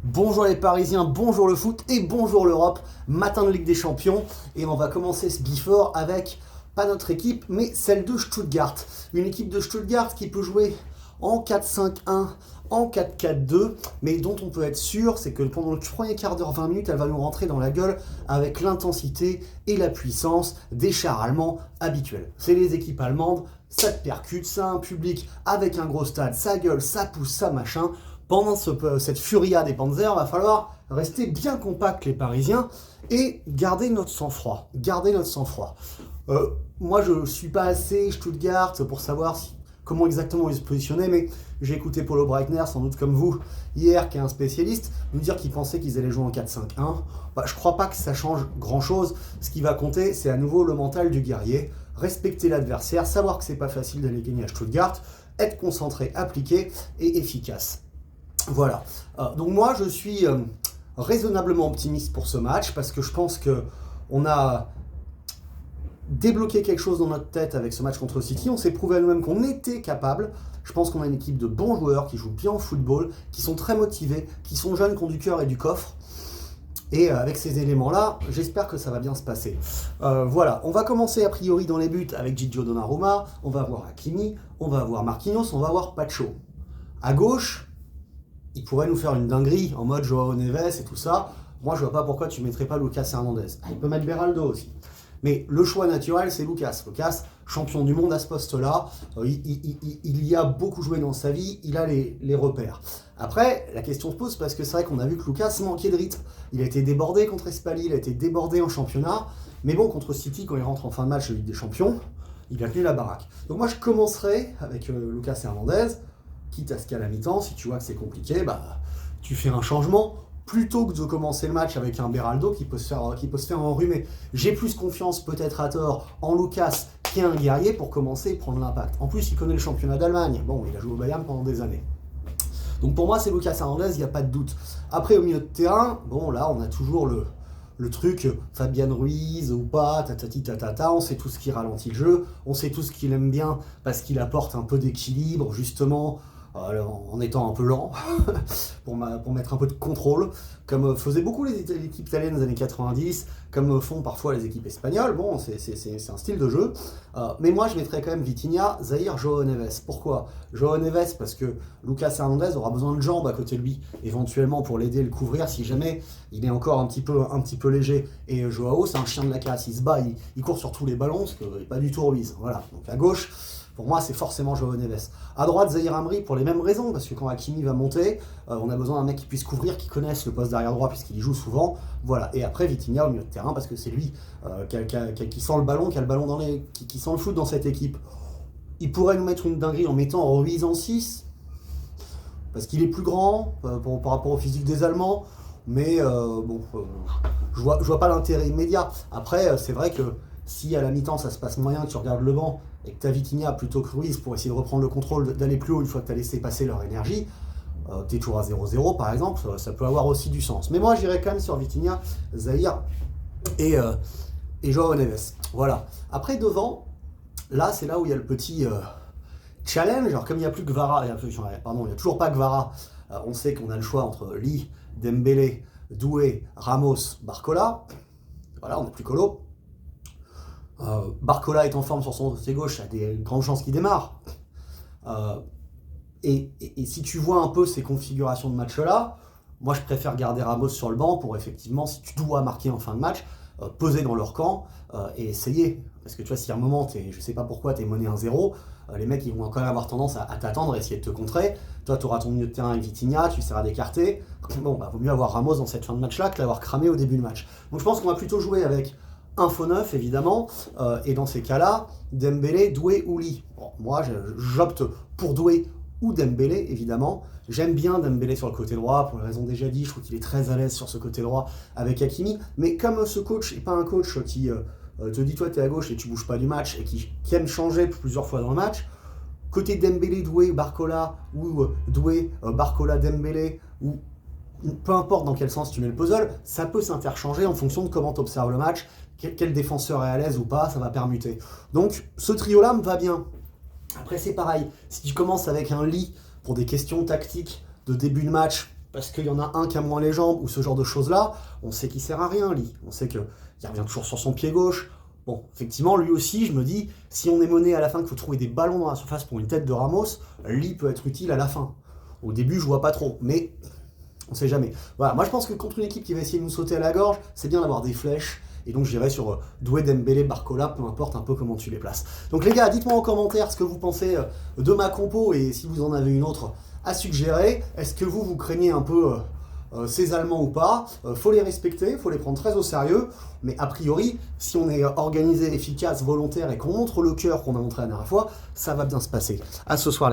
Bonjour les Parisiens, bonjour le foot et bonjour l'Europe, matin de Ligue des Champions. Et on va commencer ce before avec, pas notre équipe, mais celle de Stuttgart. Une équipe de Stuttgart qui peut jouer en 4-5-1, en 4-4-2, mais dont on peut être sûr, c'est que pendant le premier quart d'heure, 20 minutes, elle va nous rentrer dans la gueule avec l'intensité et la puissance des chars allemands habituels. C'est les équipes allemandes, ça te percute, ça a un public avec un gros stade, ça gueule, ça pousse, ça machin. Pendant cette furia des Panzers, va falloir rester bien compact les Parisiens et garder notre sang-froid. Moi, je ne suis pas assez Stuttgart pour savoir comment exactement ils se positionnaient, mais j'ai écouté Paulo Breitner, sans doute comme vous, hier, qui est un spécialiste, nous dire qu'il pensait qu'ils allaient jouer en 4-5-1. Je ne crois pas que ça change grand-chose. Ce qui va compter, c'est à nouveau le mental du guerrier, respecter l'adversaire, savoir que c'est pas facile d'aller gagner à Stuttgart, être concentré, appliqué et efficace. Voilà. Donc moi, je suis raisonnablement optimiste pour ce match parce que je pense qu'on a débloqué quelque chose dans notre tête avec ce match contre City. On s'est prouvé à nous-mêmes qu'on était capable. Je pense qu'on a une équipe de bons joueurs qui jouent bien au football, qui sont très motivés, qui sont jeunes, qui ont du cœur et du coffre. Et avec ces éléments-là, j'espère que ça va bien se passer. Voilà, on va commencer a priori dans les buts avec Gigio Donnarumma, on va avoir Hakimi, on va avoir Marquinhos, on va avoir Pacho. À gauche, il pourrait nous faire une dinguerie en mode Joao Neves et tout ça. Moi, je vois pas pourquoi tu mettrais pas Lucas Hernandez. Il peut mettre Beraldo aussi. Mais le choix naturel, c'est Lucas. Lucas, champion du monde à ce poste-là, il y a beaucoup joué dans sa vie, il a les repères. Après, la question se pose parce que c'est vrai qu'on a vu que Lucas manquait de rythme. Il a été débordé contre Espali, il a été débordé en championnat. Mais bon, contre City, quand il rentre en fin de match de Ligue des Champions, il a tenu la baraque. Donc moi, je commencerai avec Lucas Hernandez. Quitte à ce qu'à la mi-temps, si tu vois que c'est compliqué, tu fais un changement plutôt que de commencer le match avec un Beraldo qui peut se faire enrhumer. J'ai plus confiance, peut-être à tort, en Lucas qui est un guerrier pour commencer et prendre l'impact. En plus, il connaît le championnat d'Allemagne. Bon, il a joué au Bayern pendant des années. Donc pour moi, c'est Lucas Hernandez, il n'y a pas de doute. Après, au milieu de terrain, bon, là, on a toujours le truc Fabian Ruiz ou pas, on sait tous qu'il ralentit le jeu, on sait tous qu'il aime bien parce qu'il apporte un peu d'équilibre, justement, en étant un peu lent, pour mettre un peu de contrôle, comme faisaient beaucoup les équipes italiennes des années 90, comme font parfois les équipes espagnoles. Bon, c'est un style de jeu. Mais moi, je mettrais quand même Vitinha, Zahir, Joao Neves. Pourquoi Joao Neves, parce que Lucas Hernandez aura besoin de jambes à côté de lui, éventuellement pour l'aider à le couvrir si jamais il est encore un petit peu léger. Et Joao, c'est un chien de la casse, il se bat, il court sur tous les ballons, ce que n'est pas du tout Ruiz. Voilà, donc à gauche, pour moi, c'est forcément Joao Neves. À droite, Zahir Emery pour les mêmes raisons, parce que quand Hakimi va monter, on a besoin d'un mec qui puisse couvrir, qui connaisse le poste d'arrière droit, puisqu'il y joue souvent. Voilà. Et après, Vitinha au milieu de terrain, parce que c'est lui qui sent le ballon, qui a le ballon qui sent le foot dans cette équipe. Il pourrait nous mettre une dinguerie en mettant Ruiz en 6, parce qu'il est plus grand par rapport au physique des Allemands. Mais je vois pas l'intérêt immédiat. Après, c'est vrai que si à la mi-temps ça se passe moyen, que tu regardes le banc et que tu as Vitinha plutôt que Ruiz pour essayer de reprendre le contrôle, d'aller plus haut une fois que tu as laissé passer leur énergie, t'es toujours à 0-0 par exemple, ça peut avoir aussi du sens. Mais moi j'irais quand même sur Vitinha, Zahir et Joao Neves. Voilà. Après devant, là c'est là où il y a le petit challenge. Alors comme il n'y a plus que Kvara, il n'y a toujours pas Kvara, on sait qu'on a le choix entre Lee, Dembélé, Doué, Ramos, Barcola. Voilà, on n'a plus Colo. Barcola est en forme sur son côté gauche, il y a des grandes chances qu'il démarre. Et si tu vois un peu ces configurations de match-là, moi je préfère garder Ramos sur le banc pour effectivement, si tu dois marquer en fin de match, peser dans leur camp et essayer. Parce que tu vois, si à un moment, je sais pas pourquoi, t'es mené 1-0, les mecs ils vont quand même avoir tendance à t'attendre, essayer de te contrer. Toi, tu auras ton milieu de terrain avec Vitinha, tu essaieras d'écarter. Bon, vaut mieux avoir Ramos dans cette fin de match-là que l'avoir cramé au début du match. Donc je pense qu'on va plutôt jouer avec un faux neuf, évidemment, et dans ces cas-là, Dembélé, Doué ou Lee. Bon, moi, j'opte pour Doué ou Dembélé, évidemment. J'aime bien Dembélé sur le côté droit, pour les raisons déjà dit, je trouve qu'il est très à l'aise sur ce côté droit avec Hakimi, mais comme ce coach n'est pas un coach qui te dit toi t'es à gauche et tu bouges pas du match, et qui aime changer plusieurs fois dans le match, côté Dembélé, Doué, Barcola, ou Doué, Barcola, Dembélé, ou peu importe dans quel sens tu mets le puzzle, ça peut s'interchanger en fonction de comment tu observes le match, quel défenseur est à l'aise ou pas, ça va permuter. Donc ce trio-là me va bien. Après c'est pareil, si tu commences avec un Lee pour des questions tactiques de début de match, parce qu'il y en a un qui a moins les jambes, ou ce genre de choses-là, on sait qu'il sert à rien, Lee. On sait qu'il revient toujours sur son pied gauche. Bon, effectivement, lui aussi, je me dis, si on est mené à la fin, qu'il faut trouver des ballons dans la surface pour une tête de Ramos, Lee peut être utile à la fin. Au début, je vois pas trop, mais on sait jamais. Voilà, moi je pense que contre une équipe qui va essayer de nous sauter à la gorge, c'est bien d'avoir des flèches. Et donc j'irai sur Doué, Dembélé, Barcola, peu importe un peu comment tu les places. Donc les gars, dites-moi en commentaire ce que vous pensez de ma compo et si vous en avez une autre à suggérer. Est-ce que vous craignez un peu ces Allemands ou pas? Faut les respecter, faut les prendre très au sérieux. Mais a priori, si on est organisé, efficace, volontaire et qu'on montre le cœur qu'on a montré la dernière fois, ça va bien se passer. À ce soir les gars.